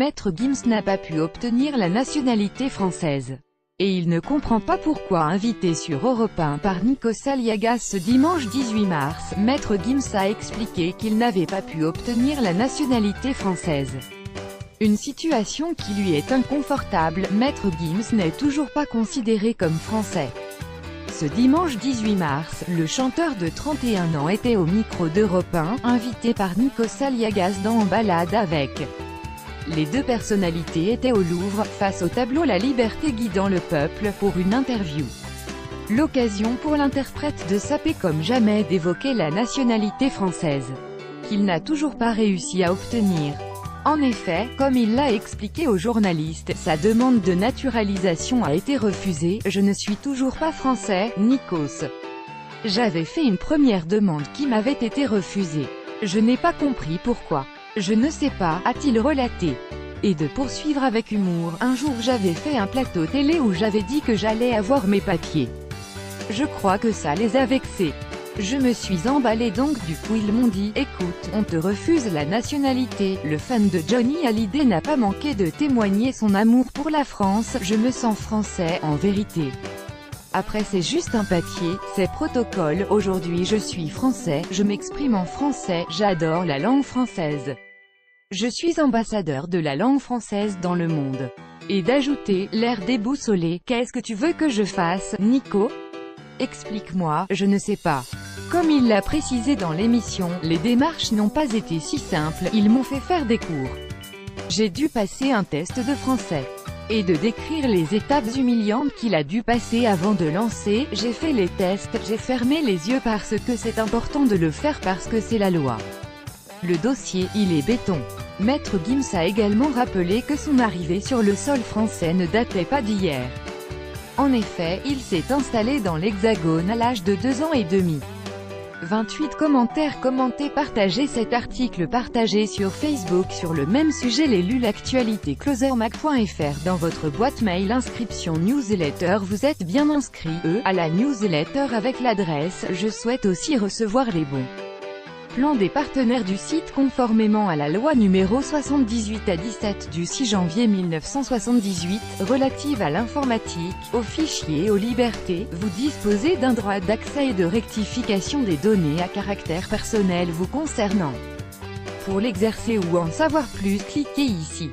Maître Gims n'a pas pu obtenir la nationalité française. Et il ne comprend pas pourquoi. Invité sur Europe 1 par Nikos Aliagas ce dimanche 18 mars, Maître Gims a expliqué qu'il n'avait pas pu obtenir la nationalité française. Une situation qui lui est inconfortable. Maître Gims n'est toujours pas considéré comme français. Ce dimanche 18 mars, le chanteur de 31 ans était au micro d'Europe 1, invité par Nikos Aliagas dans En balade avec. Les deux personnalités étaient au Louvre, face au tableau La Liberté guidant le peuple, pour une interview. L'occasion pour l'interprète de saper comme jamais d'évoquer la nationalité française, qu'il n'a toujours pas réussi à obtenir. En effet, comme il l'a expliqué aux journalistes, sa demande de naturalisation a été refusée. Je ne suis toujours pas français, Nikos. J'avais fait une première demande qui m'avait été refusée. Je n'ai pas compris pourquoi. Je ne sais pas, a-t-il relaté. Et de poursuivre avec humour, un jour j'avais fait un plateau télé où j'avais dit que j'allais avoir mes papiers. Je crois que ça les a vexés. Je me suis emballé donc du coup ils m'ont dit, écoute, on te refuse la nationalité. Le fan de Johnny Hallyday n'a pas manqué de témoigner son amour pour la France. Je me sens français, en vérité. Après c'est juste un papier, c'est protocole. Aujourd'hui je suis français, je m'exprime en français, j'adore la langue française. Je suis ambassadeur de la langue française dans le monde. Et d'ajouter, l'air déboussolé, qu'est-ce que tu veux que je fasse, Nico? Explique-moi, je ne sais pas. Comme il l'a précisé dans l'émission, les démarches n'ont pas été si simples, ils m'ont fait faire des cours. J'ai dû passer un test de français. Et de décrire les étapes humiliantes qu'il a dû passer avant de lancer. J'ai fait les tests, j'ai fermé les yeux parce que c'est important de le faire parce que c'est la loi. Le dossier, il est béton. Maître Gims a également rappelé que son arrivée sur le sol français ne datait pas d'hier. En effet, il s'est installé dans l'Hexagone à l'âge de 2 ans et demi. 28 commentaires commentés. Partagez cet article partagé sur Facebook sur le même sujet. Les lu l'actualité closermag.fr dans votre boîte mail. Inscription newsletter. Vous êtes bien inscrit à la newsletter avec l'adresse. Je souhaite aussi recevoir les bons plans des partenaires du site conformément à la loi numéro 78/17 du 6 janvier 1978, relative à l'informatique, aux fichiers et aux libertés. Vous disposez d'un droit d'accès et de rectification des données à caractère personnel vous concernant. Pour l'exercer ou en savoir plus, cliquez ici.